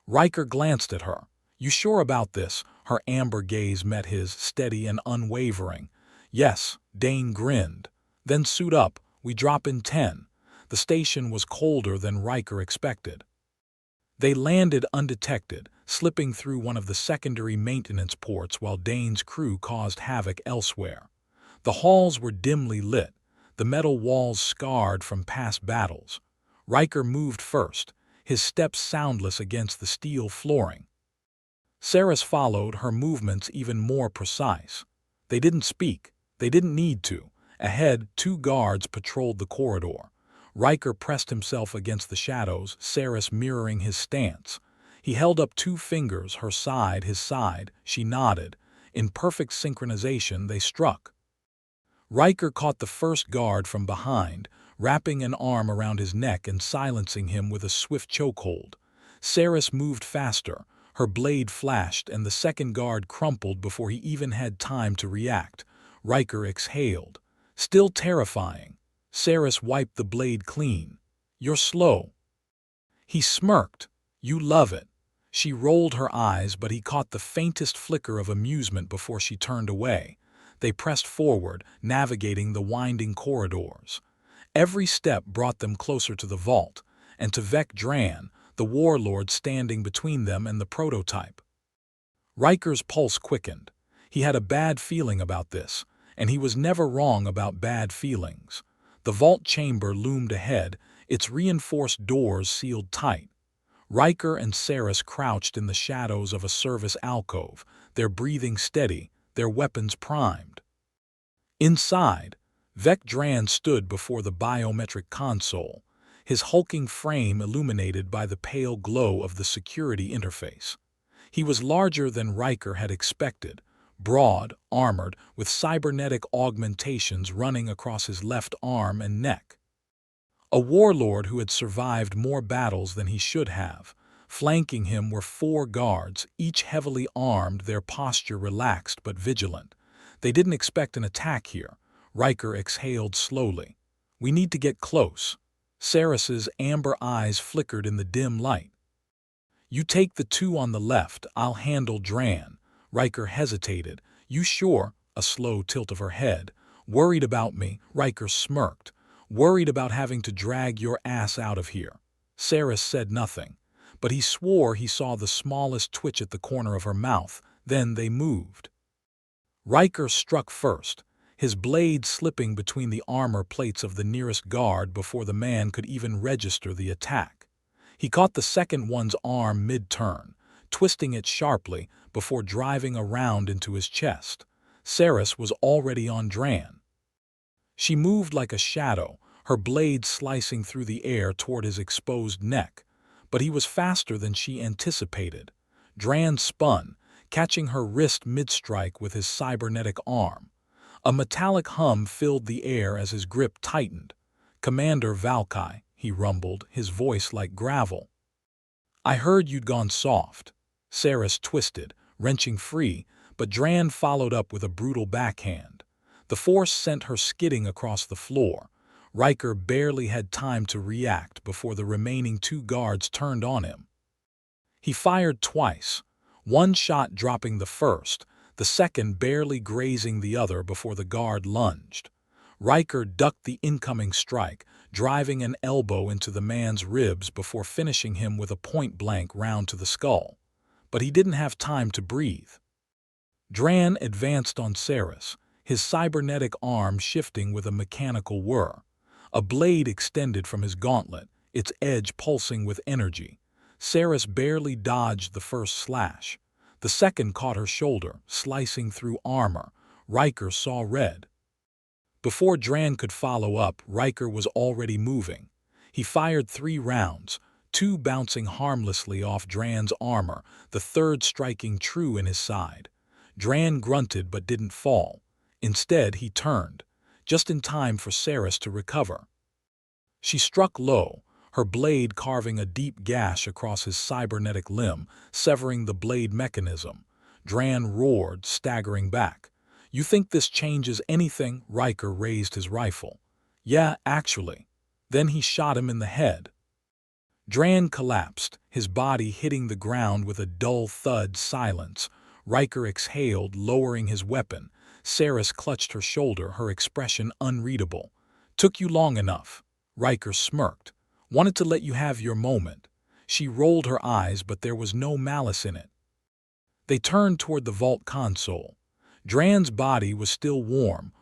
Ryker glanced at her. "You sure about this?" Her amber gaze met his, steady and unwavering. "Yes," Dane grinned. "Then suit up. We drop in 10. The station was colder than Ryker expected. They landed undetected, slipping through one of the secondary maintenance ports while Dane's crew caused havoc elsewhere. The halls were dimly lit, the metal walls scarred from past battles. Ryker moved first, his steps soundless against the steel flooring. Seris followed, her movements even more precise. They didn't speak. They didn't need to. Ahead, 2 guards patrolled the corridor. Ryker pressed himself against the shadows, Seris mirroring his stance. He held up 2 fingers, her side, his side. She nodded. In perfect synchronization, they struck. Ryker caught the first guard from behind, wrapping an arm around his neck and silencing him with a swift chokehold. Seris moved faster. Her blade flashed, and the second guard crumpled before he even had time to react. Ryker exhaled. Still terrifying. Seris wiped the blade clean. "You're slow." He smirked. "You love it." She rolled her eyes, but he caught the faintest flicker of amusement before she turned away. They pressed forward, navigating the winding corridors. Every step brought them closer to the vault, and to Vec Dran, the warlord standing between them and the prototype. Riker's pulse quickened. He had a bad feeling about this, and he was never wrong about bad feelings. The vault chamber loomed ahead, its reinforced doors sealed tight. Ryker and Seris crouched in the shadows of a service alcove, their breathing steady, their weapons primed. Inside, Vec Dran stood before the biometric console, his hulking frame illuminated by the pale glow of the security interface. He was larger than Ryker had expected, broad, armored, with cybernetic augmentations running across his left arm and neck. A warlord who had survived more battles than he should have. Flanking him were 4 guards, each heavily armed, their posture relaxed but vigilant. They didn't expect an attack here. Ryker exhaled slowly. "We need to get close." Seris's amber eyes flickered in the dim light. "You take the 2 on the left, I'll handle Dran." Ryker hesitated. "You sure?" A slow tilt of her head. "Worried about me?" Ryker smirked. "Worried about having to drag your ass out of here." Seris said nothing, but he swore he saw the smallest twitch at the corner of her mouth. Then they moved. Ryker struck first, his blade slipping between the armor plates of the nearest guard before the man could even register the attack. He caught the second one's arm mid-turn, twisting it sharply before driving around into his chest. Seris was already on Dran. She moved like a shadow, her blade slicing through the air toward his exposed neck, but he was faster than she anticipated. Dran spun, catching her wrist mid-strike with his cybernetic arm. A metallic hum filled the air as his grip tightened. "Commander Val'kai," he rumbled, his voice like gravel. "I heard you'd gone soft." Seris twisted, wrenching free, but Dran followed up with a brutal backhand. The force sent her skidding across the floor. Ryker barely had time to react before the remaining 2 guards turned on him. He fired twice, one shot dropping the first, the second barely grazing the other before the guard lunged. Ryker ducked the incoming strike, driving an elbow into the man's ribs before finishing him with a point-blank round to the skull. But he didn't have time to breathe. Dran advanced on Seris, his cybernetic arm shifting with a mechanical whir. A blade extended from his gauntlet, its edge pulsing with energy. Seris barely dodged the first slash. The second caught her shoulder, slicing through armor. Ryker saw red. Before Dran could follow up, Ryker was already moving. He fired 3 rounds, 2 bouncing harmlessly off Dran's armor, the third striking true in his side. Dran grunted but didn't fall. Instead, he turned, just in time for Seris to recover. She struck low, her blade carving a deep gash across his cybernetic limb, severing the blade mechanism. Dran roared, staggering back. "You think this changes anything?" Ryker raised his rifle. "Yeah, actually." Then he shot him in the head. Dran collapsed, his body hitting the ground with a dull thud. Silence. Ryker exhaled, lowering his weapon. Seris clutched her shoulder, her expression unreadable. "Took you long enough." Ryker smirked. "Wanted to let you have your moment." She rolled her eyes, but there was no malice in it. They turned toward the vault console. Dran's body was still warm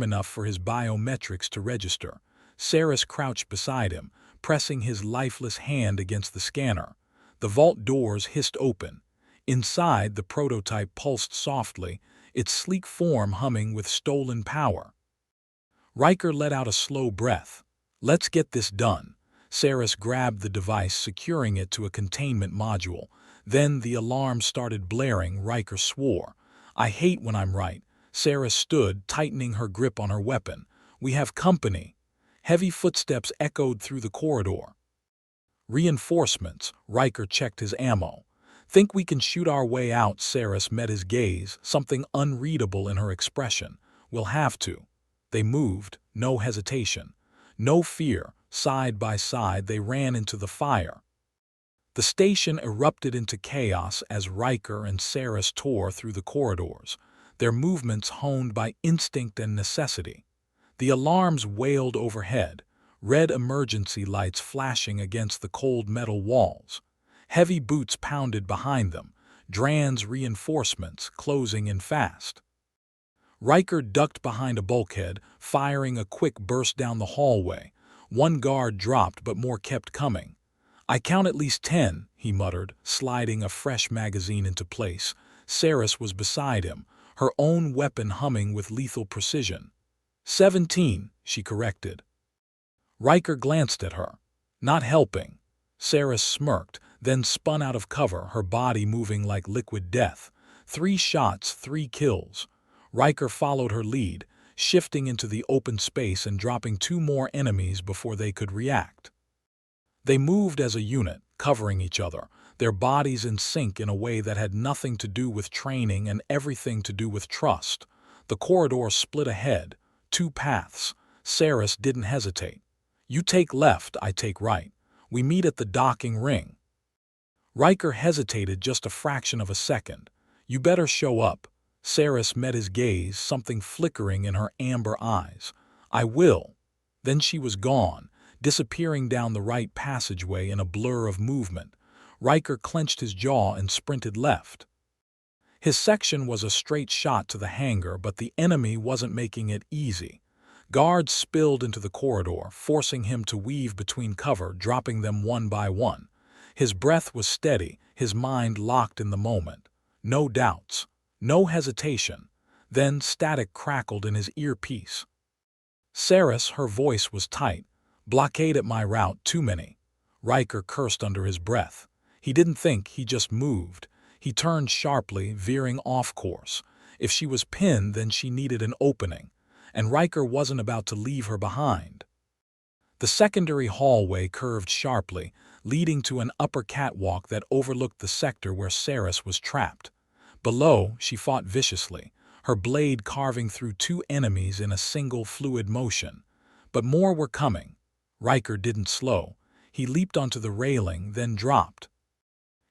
enough for his biometrics to register. Seris crouched beside him, pressing his lifeless hand against the scanner. The vault doors hissed open. Inside, the prototype pulsed softly, its sleek form humming with stolen power. Ryker let out a slow breath. "Let's get this done." Seris grabbed the device, securing it to a containment module. Then the alarm started blaring. Ryker swore. "I hate when I'm right." Seris stood, tightening her grip on her weapon. "We have company." Heavy footsteps echoed through the corridor. "Reinforcements." Ryker checked his ammo. "Think we can shoot our way out?" Seris met his gaze, something unreadable in her expression. "We'll have to." They moved, no hesitation, no fear. Side by side, they ran into the fire. The station erupted into chaos as Ryker and Seris tore through the corridors, their movements honed by instinct and necessity. The alarms wailed overhead, red emergency lights flashing against the cold metal walls. Heavy boots pounded behind them, Dran's reinforcements closing in fast. Ryker ducked behind a bulkhead, firing a quick burst down the hallway. One guard dropped, but more kept coming. "I count at least 10, he muttered, sliding a fresh magazine into place. Seris was beside him, her own weapon humming with lethal precision. 17, she corrected. Ryker glanced at her. Not helping. Seris smirked, then spun out of cover, her body moving like liquid death. 3 shots, 3 kills. Ryker followed her lead, shifting into the open space and dropping 2 more enemies before they could react. They moved as a unit, covering each other, their bodies in sync in a way that had nothing to do with training and everything to do with trust. The corridor split ahead, 2 paths. Seris didn't hesitate. "You take left, I take right. We meet at the docking ring." Ryker hesitated just a fraction of a second. "You better show up." Seris met his gaze, something flickering in her amber eyes. "I will." Then she was gone, disappearing down the right passageway in a blur of movement. Ryker clenched his jaw and sprinted left. His section was a straight shot to the hangar, but the enemy wasn't making it easy. Guards spilled into the corridor, forcing him to weave between cover, dropping them one by one. His breath was steady, his mind locked in the moment. No doubts. No hesitation. Then static crackled in his earpiece. "Seris," her voice was tight. "Blockade at my route, too many." Ryker cursed under his breath. He didn't think, he just moved. He turned sharply, veering off course. If she was pinned, then she needed an opening, and Ryker wasn't about to leave her behind. The secondary hallway curved sharply, leading to an upper catwalk that overlooked the sector where Seris was trapped. Below, she fought viciously, her blade carving through 2 enemies in a single fluid motion. But more were coming. Ryker didn't slow. He leaped onto the railing, then dropped.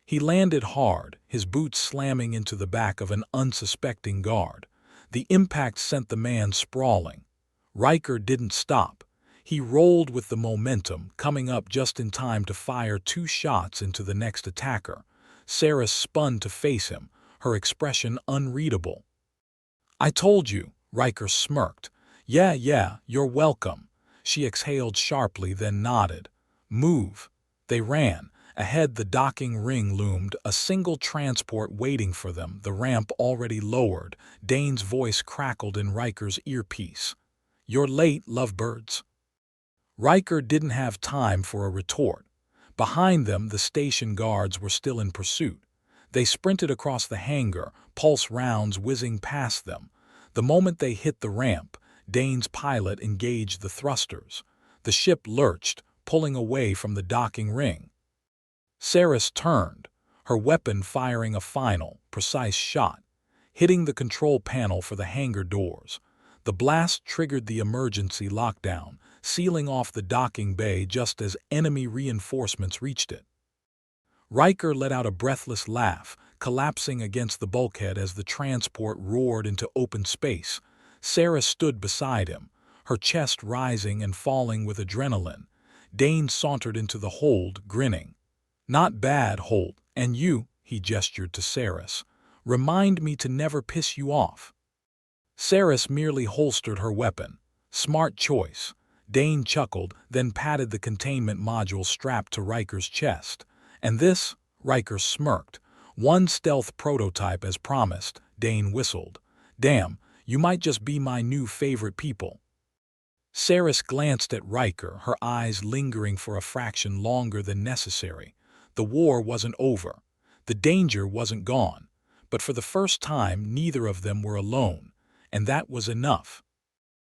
He landed hard, his boots slamming into the back of an unsuspecting guard. The impact sent the man sprawling. Ryker didn't stop. He rolled with the momentum, coming up just in time to fire 2 shots into the next attacker. Seris spun to face him, her expression unreadable. "I told you," Ryker smirked. Yeah, you're welcome." She exhaled sharply, then nodded. "Move." They ran. Ahead, the docking ring loomed, a single transport waiting for them, the ramp already lowered. Dane's voice crackled in Ryker's earpiece. "You're late, lovebirds." Ryker didn't have time for a retort. Behind them, the station guards were still in pursuit. They sprinted across the hangar, pulse rounds whizzing past them. The moment they hit the ramp, Dane's pilot engaged the thrusters. The ship lurched, pulling away from the docking ring. Seris turned, her weapon firing a final, precise shot, hitting the control panel for the hangar doors. The blast triggered the emergency lockdown, sealing off the docking bay just as enemy reinforcements reached it. Ryker let out a breathless laugh, collapsing against the bulkhead as the transport roared into open space. Seris stood beside him, her chest rising and falling with adrenaline. Dane sauntered into the hold, grinning. "Not bad, Holt, and you," he gestured to Seris. "Remind me to never piss you off." Seris merely holstered her weapon. Smart choice. Dane chuckled, then patted the containment module strapped to Ryker's chest. And this? Ryker smirked. One stealth prototype as promised, Dane whistled. Damn, you might just be my new favorite people. Seris glanced at Ryker, her eyes lingering for a fraction longer than necessary. The war wasn't over. The danger wasn't gone. But for the first time, neither of them were alone. And that was enough.